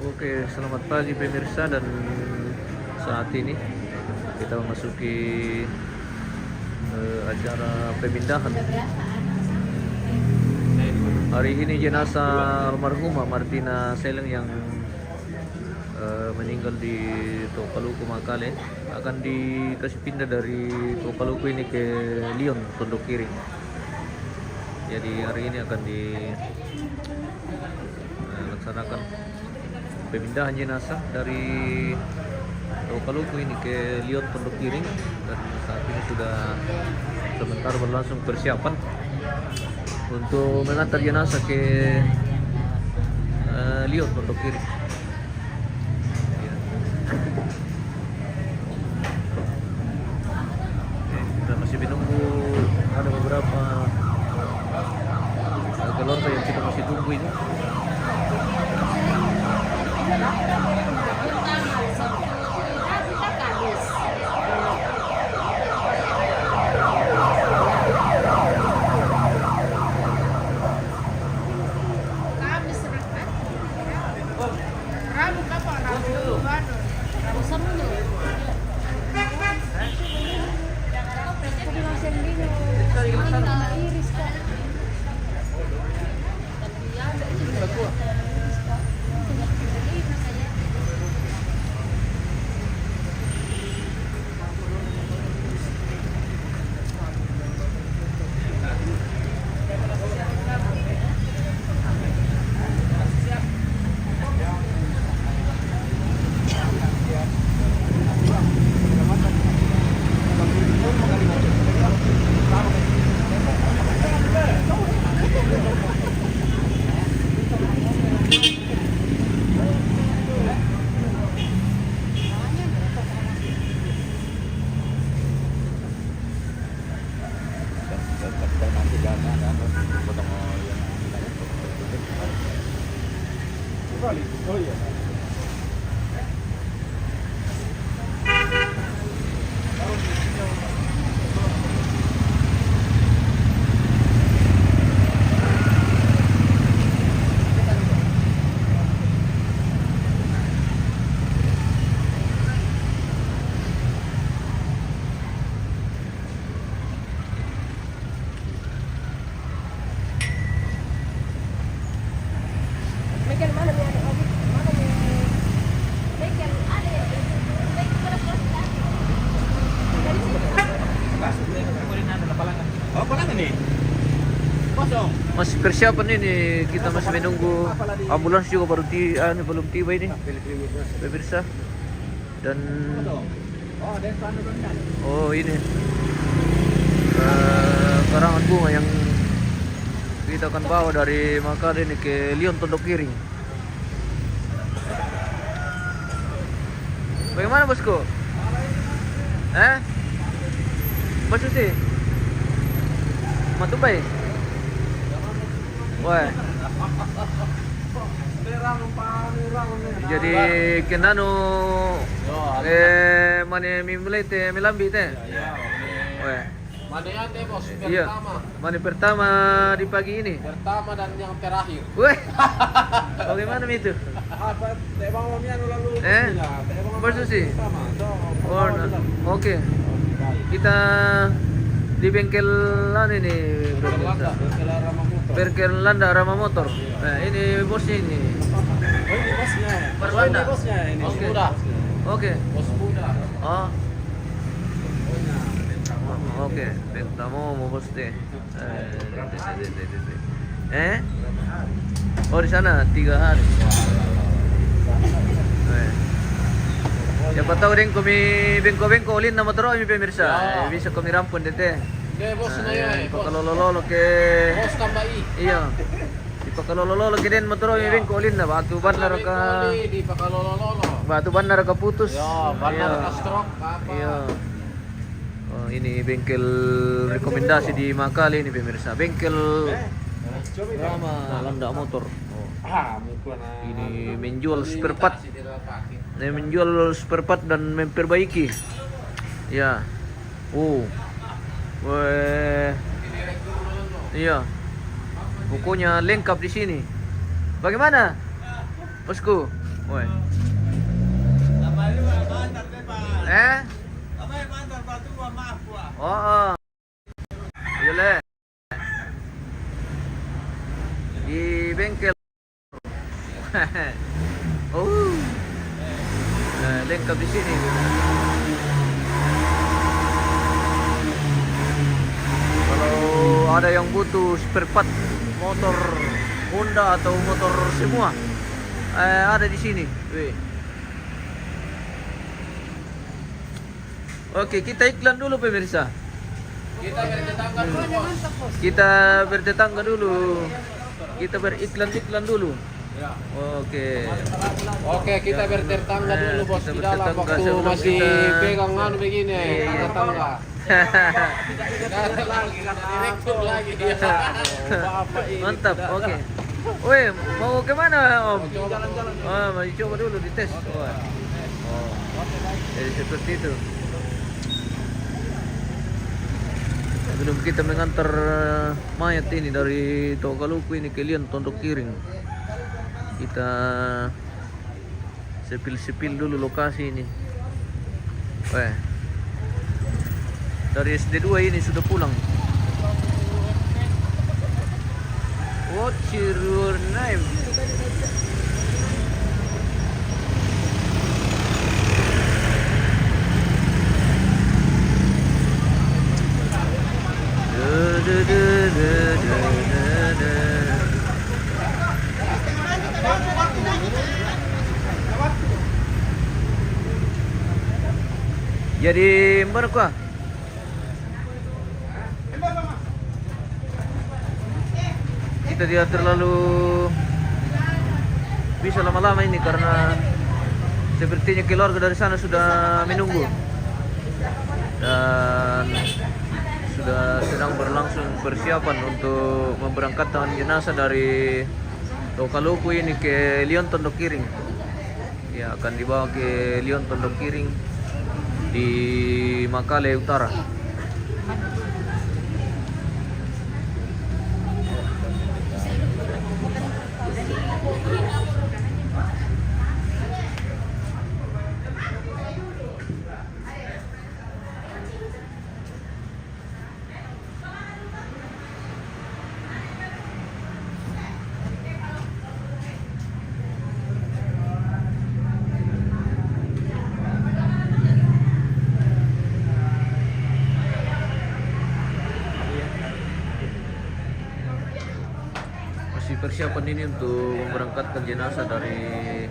Oke, selamat pagi pemirsa, dan saat ini kita memasuki acara pemindahan. Hari ini jenazah almarhumah Martina Seleng yang meninggal di Tokaluku Makale akan dikasih pindah dari Tokaluku ini ke Lyon, Tondok Kiring. Jadi hari ini akan dilaksanakan pemindahan jenazah dari Tokaluku ini ke Lyon, Tondok Kiring, dan saat ini sudah sebentar berlangsung persiapan untuk mengantar jenazah ke Lyon, Tondok Kiring. Ya. Kita masih menunggu, ada beberapa keluarga yang kita masih tunggu ini. Oh iya. Masih persiapan ini, kita masih menunggu ambulans juga belum tiba ini pemirsa. Dan ini karangan bunga yang kita akan bawa dari Makale ini ke Lyon, Tondok Kiring. Bagaimana bosku? Bos sih? Matubay? Wah. Jadi kenano mane mimulai te melambi te. Wah. Mana yang deh bos? Iya. Pertama. Mana pertama di pagi ini? Pertama dan yang terakhir. Wah. Bagaimana itu? Apa? Tebang mamian lalu. Bos sih? Oh, oke. Kita di bengkel ini pemirsa. Bengkel Landa Rama Motor. Nah, ini bosnya ini. Oh, ini bosnya. Bos Landa. Bosnya ini. Oke. Muda. Oke. Bos muda. Oh. Oke, Pentamo mau bos deh. Oh, di sana 3 hari. Siapa tahu rin kami bengko-bengko ulin na motor kami pemirsa. Bisa kami rampun dete. Deh bos na yun. Pakalololo ke Bos tambah i. iya. Di pakalololo ke din motor kami bengko ulin na batu ban na ka. Di pakalololo. Batu ban na ka putus. Ya, ban na ka stroke apa. Iya. Oh, ini bengkel rekomendasi di Makale ini pemirsa. Bengkel Rama Landa Motor. Ini menjual spare part. Menjual spare part dan memperbaiki. Ya. Weh. Iya. Bukunya lengkap di sini. Bagaimana? Bosku. Woi. Eh? Oh. Iya le. Di bengkel. Oh. Lengkap di sini. Kalau ada yang butuh spare part motor Honda atau motor semua, ada di sini. Wih. Oke, kita iklan dulu pemirsa. Kita bertetangga dulu, bos. Kita bertetangga dulu. Kita beriklan dulu. Ya. Oke. Oke, kita bertetangga dulu, bos. Kita Di dalam bertetangga waktu sebelum masih kita- pegang anu begini, Iya, iya. tetangga. Sekarang lagi kata direktur lagi dia. Bapak ini. Mantap. tidak- Oke. Woi, mau kemana Om? Mau jalan-jalan. Oh, mau dicoba dulu dites. Oh. Jadi seperti itu. Sebelum kita mengantar mayat ini dari Tokaluku ini ke Lion Tondok Kiring, kita sepil-sepil dulu lokasi ini. Weh, dari SD2 ini sudah pulang. What's your name? Jadi mana kah? Kita tidak terlalu bisa lama-lama ini karena sepertinya keluarga dari sana sudah menunggu dan sudah sedang berlangsung persiapan untuk memberangkatkan jenazah dari Tokaluku ini ke Lion Tondok Kiring. Ya, akan dibawa ke Lion Tondok Kiring di Makale Utara. Persiapan ini untuk memberangkatkan jenazah dari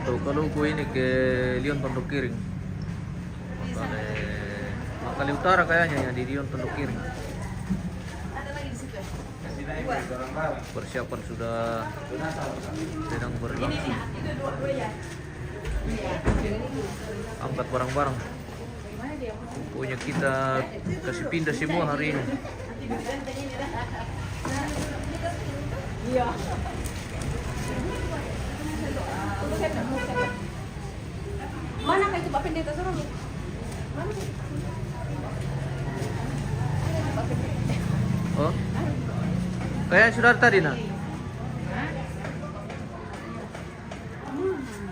Tokaluku ini ke Lion Tondok Kiring. Makale Utara kayaknya ya, di Lion Tondok Kiring. Persiapan sudah sedang berlangsung. Angkat barang-barang. Pokoknya kita kasih pindah semua hari ini. Iya. Mana kayak itu Pak Pendeta suruh? Mana? Oh, kayak sudah tadi nak.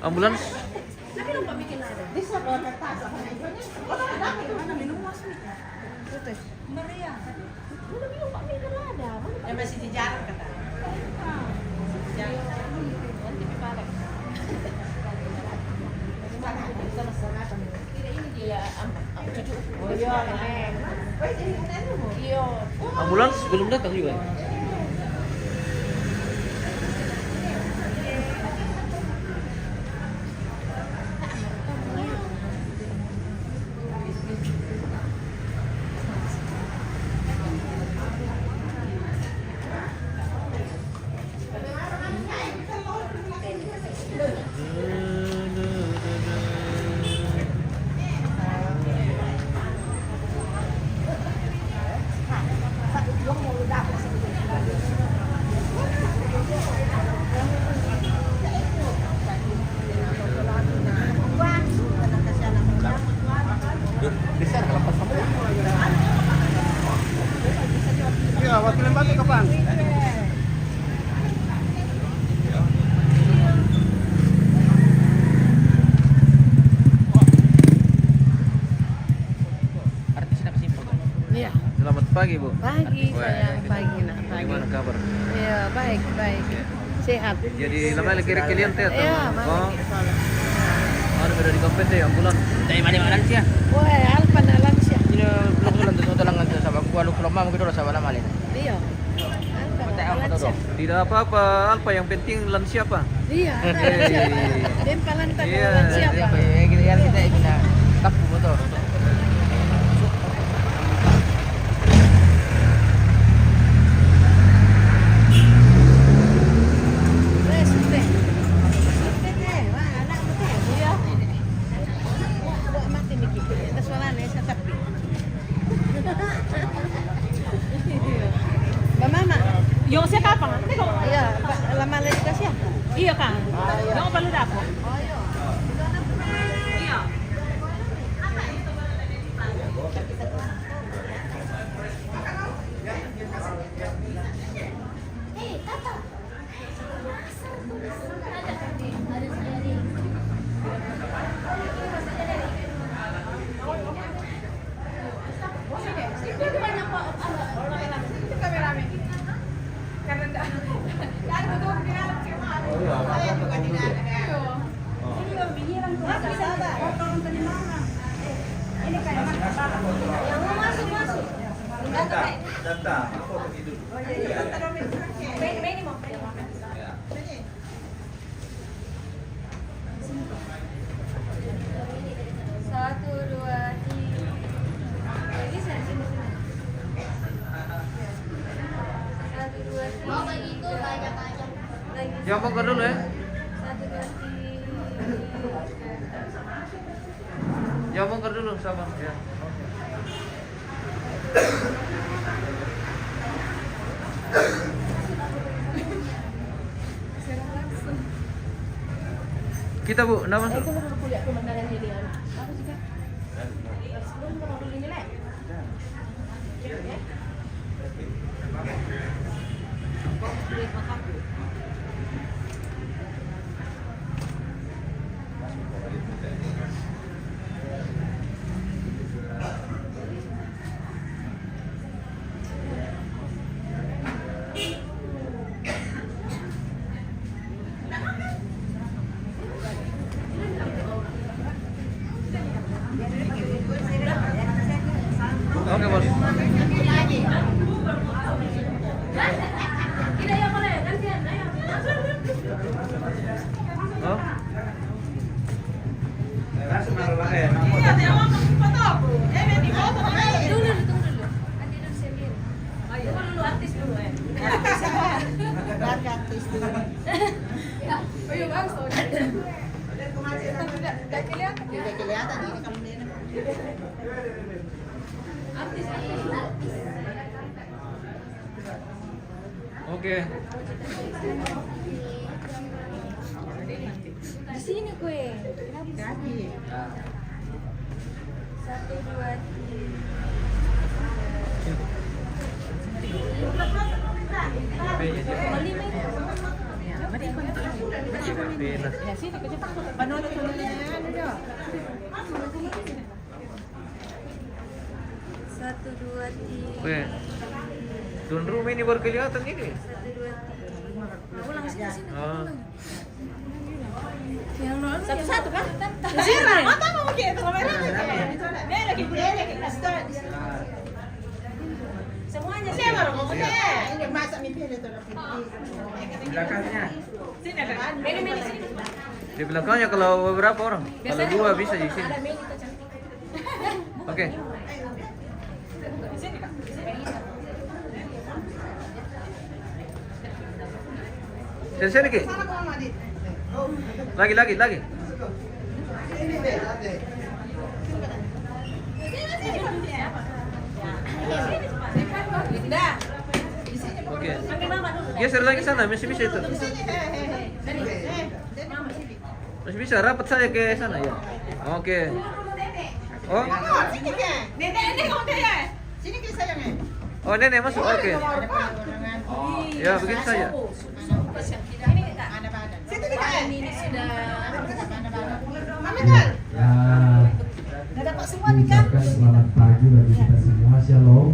Ambulans? Tapi lupa bikin ada. Bisa bawa kertas. Mana minum masuk? Itu. Maria. Udah minum Pak bikin ada. Ya masih di jalan kata. Nanti dipalak. Ini dia cucu. Oh iya, nenek. Iya. Ambulans belum datang juga. pagi, Bu. Pagi Wah, sayang, pagi nak pagi. Gimana kabar? Iya, baik, baik. Iya. Sehat. Jadi namanya kiri kalian teh atau? Iya, Oh, mana? ada beda di kampung teh ambulan. Dari mana sih? Wah, alpan alam siya. Ini belum sulan tu lang sa kualo kulama mo gidoro sa wala malin. Iya. Alpan Patay ako alam to. siya. Tidak apa-apa, Alfa yang penting lansia apa? Iya, alam siapa? Din palanta Iya, alam siapa? Kita ina takbo mo to. Weh, sute. Sute teh, wah anak mo teh. Iya. Wah, mati ni kipi. Tas wala na sa tapi. Ba mama? Yung siya kapang, Iya, lama lagi ka siya. iyo ka. Yung paluda po. Iyo. Satu, dua, tiga. Ini sini. Satu, dua, tiga. Mau begitu banyak aja. Lagi. Jangan bongkar dulu ya. Satu, dua, tiga. Jangan bongkar dulu, sabar ya. Kita Bu, nama Itu baru kuliah pemandangan ini. Apa sih, Kak? Sebelum kalau ini lek. Oke, Bos. Oh. Tunggu dulu. Nanti dulu sendiri. Tunggu dulu, artis dulu eh. Oh iya, bagus tuh. Tidak kelihatan. Tidak kelihatan ini kalau dia. Artis. Oke. Di sini kue. Kaki. Satu, dua, tiga. Ya sini ke Jepang. Panono tuloy na ano daw. Satu, dua, tiga. Weh. Tuan rumah ini baru kelihatan ini. Satu, dua, tiga. Nah, ulang sini. Oh. Yang nol. Satu-satu kan? Zira, mata mo begitu kamera. Dia lagi start. Semuanya Siya baru mau Ini masak mi pili to. Belakangnya. Sini ada. Meli sini. Di belakangnya kalau beberapa orang. Kalau dua bisa di sini. ada Meli tuh cantik. Oke. Sini Kak. Sini Ki. Lagi. Linda. Oke. Panggil mama dulu. Geser lagi sana, masih bisa itu. Masih bisa rapat saja ke sana ya. Oke. Oh, Sini ke. Nenek kamu dia. Sini ke sayangnya. oh nenek masuk. Oke. Ya, begini saja. Ini Kak. Situ di kan. Ini sudah Mama kan. Ya, Enggak dapat semua nih kan. ucapkan selamat pagi bagi kita semua. Shalom.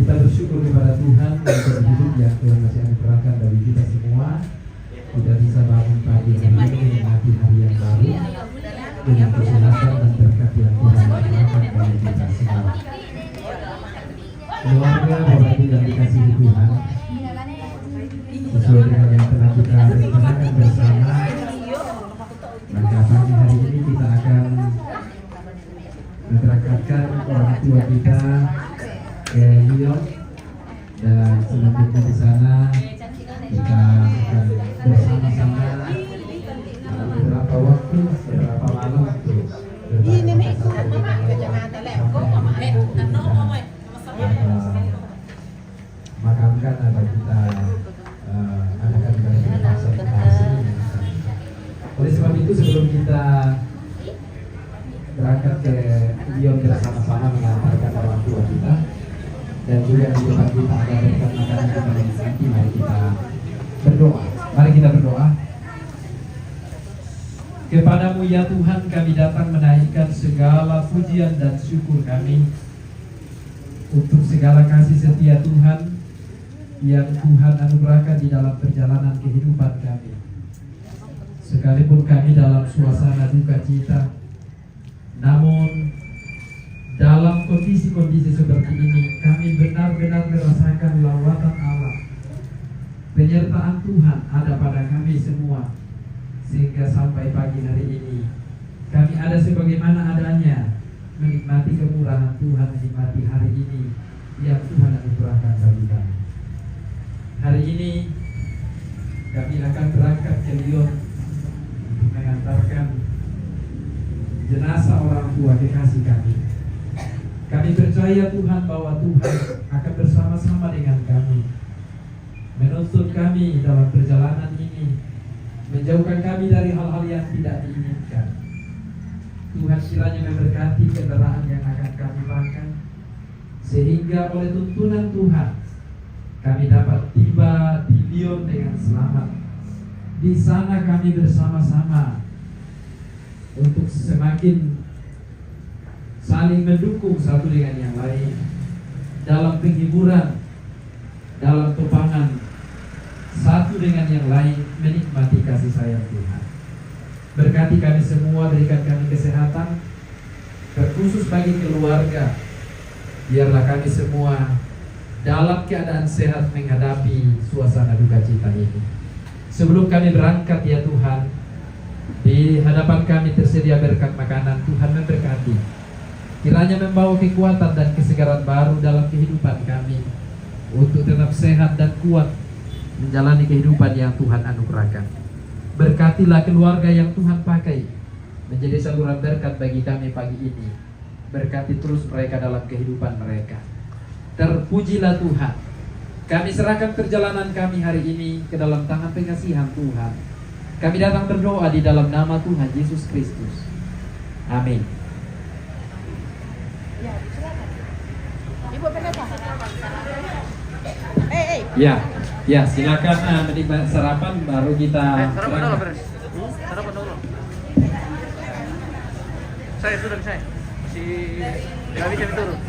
Kita bersyukur kepada Tuhan untuk hidup yang Tuhan masih anugerahkan bagi kita semua. Kita bisa bangun pagi hari ini menikmati hari yang baru dengan kesehatan dan berkat yang Tuhan anugerahkan bagi kita semua. Keluarga Bapak Ibu yang dikasihi Tuhan, sesuai dengan yang telah kita rencanakan bersama, maka pagi hari ini kita akan memberangkatkan orang tua kita ke Lyon, dan selanjutnya di sana kita akan bersama-sama beberapa waktu, beberapa malam untuk makamkan atau kita adakan pasar. Oleh sebab itu sebelum kita berangkat ke Lyon bersama-sama mengantarkan orang tua kita, dan juga di depan kita ada berkat makanan kepada nanti, mari kita berdoa. Mari kita berdoa. Kepadamu ya Tuhan kami datang menaikkan segala pujian dan syukur kami untuk segala kasih setia Tuhan yang Tuhan anugerahkan di dalam perjalanan kehidupan kami. Sekalipun kami dalam suasana duka cita, namun dalam kondisi-kondisi seperti ini kami benar-benar merasakan lawatan Allah. Penyertaan Tuhan ada pada kami semua, sehingga sampai pagi hari ini kami ada sebagaimana adanya, menikmati kemurahan Tuhan, menikmati hari ini yang Tuhan anugerahkan bagi kami. Hari ini kami akan berangkat ke Lyon untuk mengantarkan jenazah orang tua kekasih kami. Kami percaya Tuhan bahwa Tuhan akan bersama-sama dengan kami, menuntun kami dalam perjalanan ini, menjauhkan kami dari hal-hal yang tidak diinginkan. Tuhan kiranya memberkati kendaraan yang akan kami pakai, sehingga oleh tuntunan Tuhan kami dapat tiba di Lyon dengan selamat. Di sana kami bersama-sama untuk semakin saling mendukung satu dengan yang lain dalam penghiburan, dalam topangan satu dengan yang lain, menikmati kasih sayang Tuhan. Berkati kami semua, berikan kami kesehatan, terkhusus bagi keluarga. Biarlah kami semua dalam keadaan sehat menghadapi suasana duka cita ini. Sebelum kami berangkat ya Tuhan, di hadapan kami tersedia berkat makanan. Tuhan memberkati, kiranya membawa kekuatan dan kesegaran baru dalam kehidupan kami, untuk tetap sehat dan kuat menjalani kehidupan yang Tuhan anugerahkan. Berkatilah keluarga yang Tuhan pakai menjadi saluran berkat bagi kami pagi ini. Berkati terus mereka dalam kehidupan mereka. Terpujilah Tuhan. Kami serahkan perjalanan kami hari ini ke dalam tangan pengasihan Tuhan. Kami datang berdoa di dalam nama Tuhan Yesus Kristus. Amin. Ibu pendeta. Ya, silakan menikmati sarapan baru kita. Sarapan dulu, beres. Sarapan dulu. Saya sudah bisa. Si nggak bisa turun.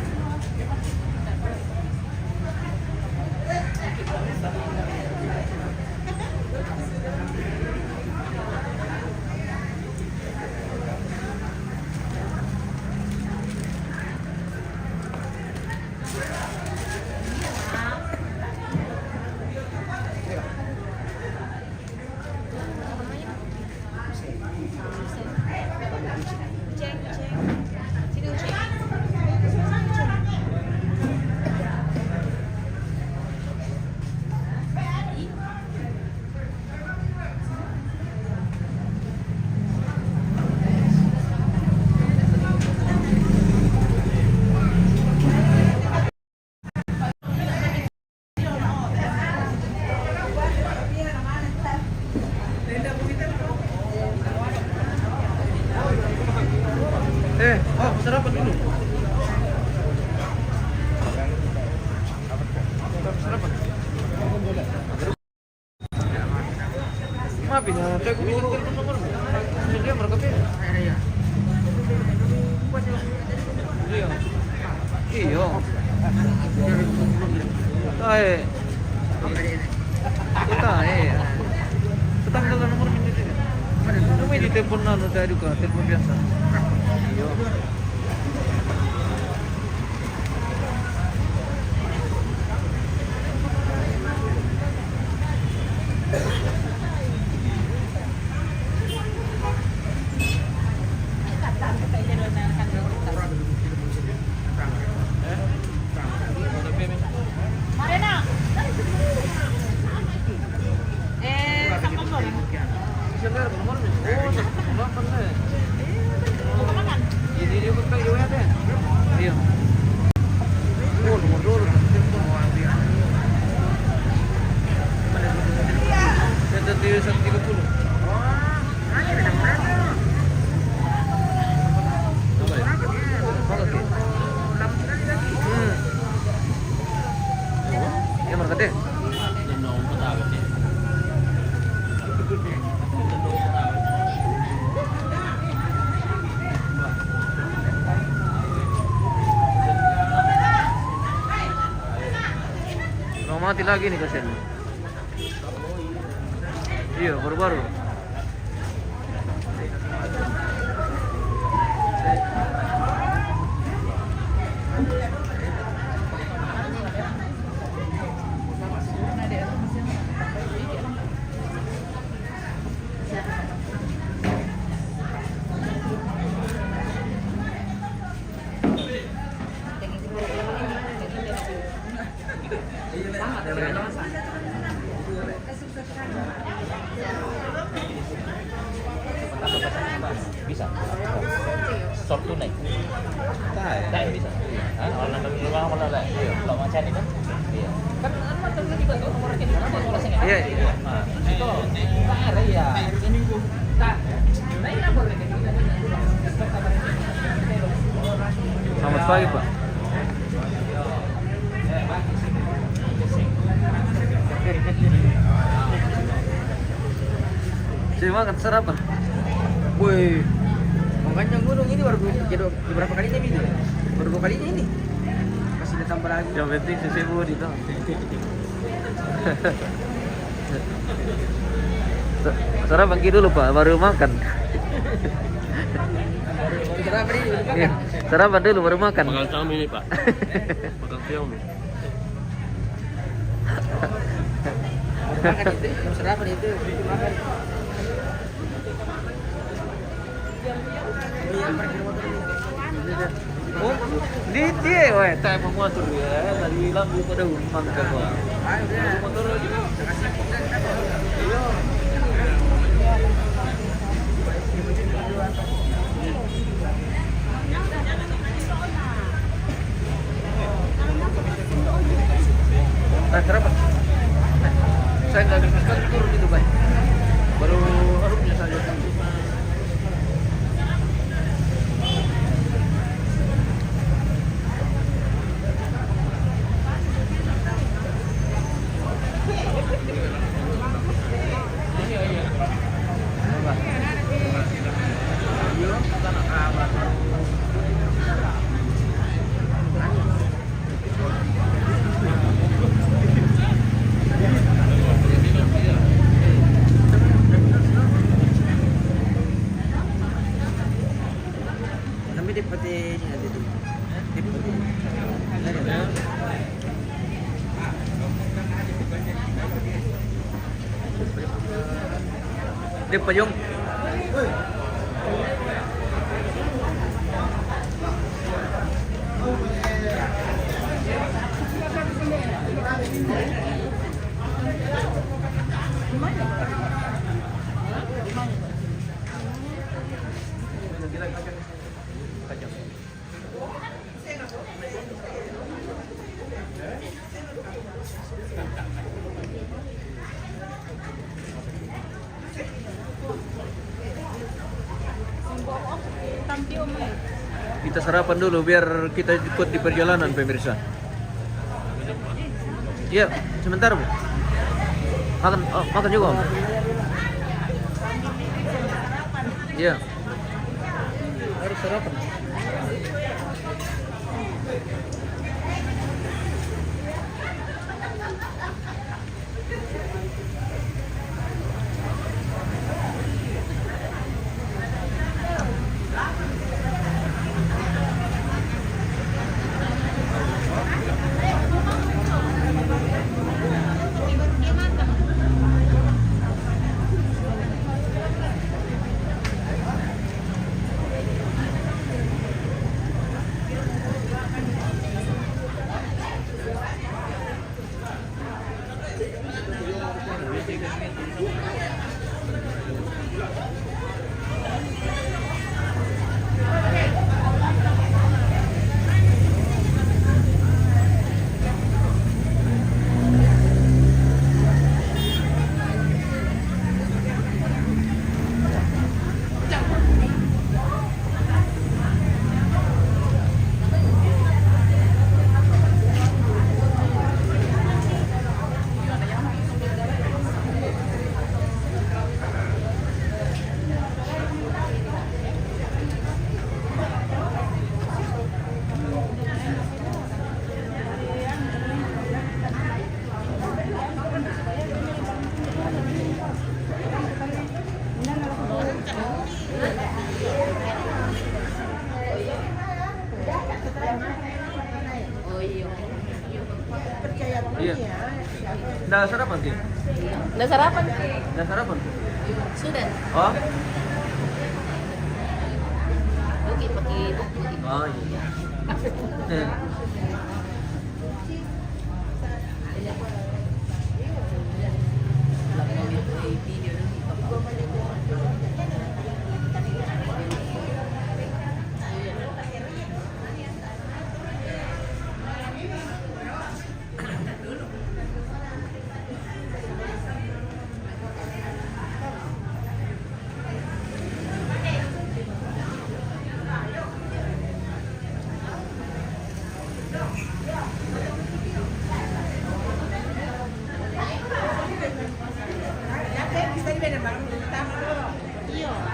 Sarapan dulu. Sarapan. Maaf ya, saya bisa telepon nomor. Dia mereka iya. Iya. Tae. Tae. Tetangga kan nomor ini. Nomor di telepon anu tadi kan telepon biasa. Iya. Marena. Sama mo. Sebentar, nomornya. Oh, delapan deh. Makan. Ini dia bukan ya deh. Iya. Oh, nomor dulu. Saya tadi 130. Coba ya. Oke. Ya marka deh. Mati lagi nih kasihan. Iya, baru-baru. Bisa. Short tunai. Tak bisa. Orang dalam rumah mana lah? Kalau macam ini kan? Iya. Kan macam ni juga tu nomor ni. Iya. Nah, itu tak ada ya. Ini tak. Lain apa lagi? Selamat pagi, Pak. Saya makan sarapan. Woi, makanya gunung ini baru berapa kalinya ini? Baru 2 kalinya ini. Masih ditambah lagi. Yang penting sisi buat itu. Sarapan dulu, Pak, baru makan. Sarapan ini baru Iya, makan. sarapan dulu baru makan. Makan siang ini Pak. Makan siang nih. Makan itu, mau sarapan itu makan. Oh, di dia, weh, tak mau motor ya, dari lampu pada umang ke bawah. Ayo udah. Motor aja. Kenapa? Saya nggak bisa turun itu, Pak. Baru harusnya saja. Tapi di peti ini ada di. Di peti. Dia payung. Kita sarapan dulu biar kita ikut di perjalanan, pemirsa. Iya, sebentar, Bu. Makan, oh, makan juga, Om. Iya. Harus sarapan. Iya. Nggak sarapan sih? Udah sarapan? Nggak sarapan? Sudah. Oh? Oke, pakai buku. Oh iya. Iya.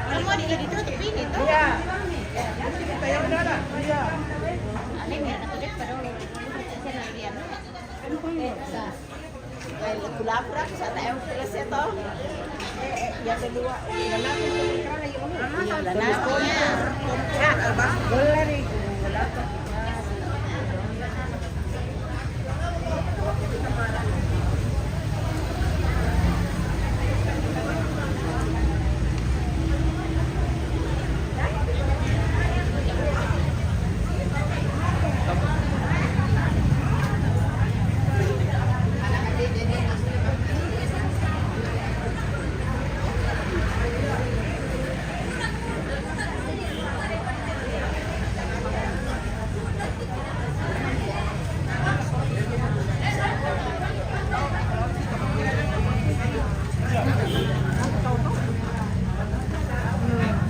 Kan mau ditutup ini tuh. Iya. Kayak udara. Iya. Aneh biar atau dek pada saya nak biar. Sa. Kayak pura-pura sa tayo kelas itu. Yang kedua, lana Lana ya. ya, albas boleh nih.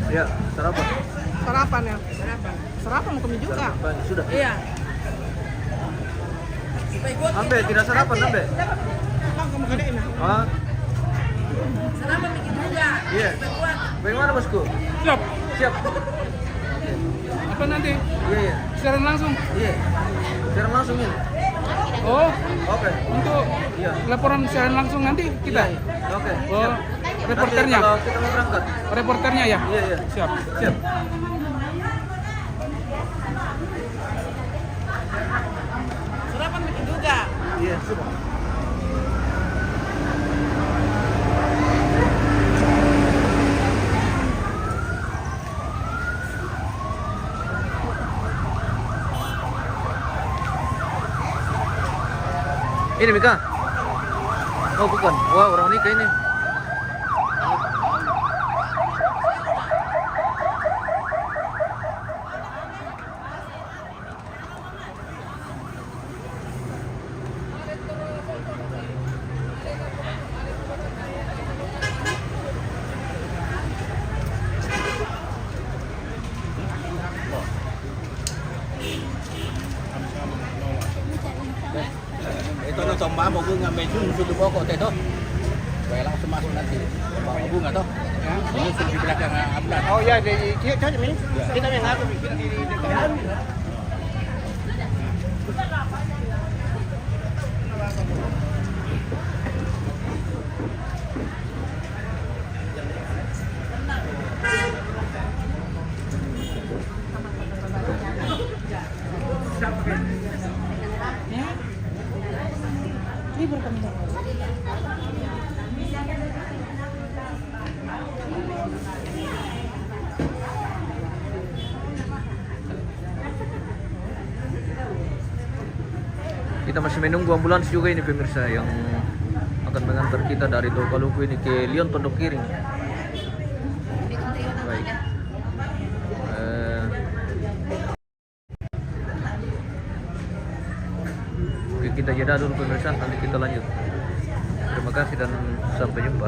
Ya, sarapan. Sarapan ya. Sarapan mau kami juga. Sarapan sudah. Iya. Ambe tidak sarapan ambe. Kamu kada ini. Ah, Sarapan bikin juga. iya. Bagaimana bosku? Siap. Siap. Apa nanti? Iya iya. Siaran langsung. Iya. Sekarang langsung ini. Oh, Oke. untuk Iya. laporan siaran langsung nanti kita. Iya, iya. Oke. Oh, Siap. reporternya. Nanti kalau kita mau berangkat. Reporternya ya. Iya iya. Siap. Siap. Sarapan bikin juga. Iya sudah. Ini Mika? Oh bukan. Wah orang nikah ini. Itu lo coba mau bunga mejun sudah pokok itu. Saya langsung masuk nanti. Bawa bunga toh. Ini di belakang ambulan. Oh ya, di kita ini. Kita yang ngaku bikin di dekat. Kita masih menunggu ambulans juga ini pemirsa yang akan akan mengantar kita dari Tokaluku ini ke Lyon Pondok Kiring. Baik. Oke, kita jeda dulu pemirsa, nanti kita lanjut. Terima kasih dan sampai jumpa.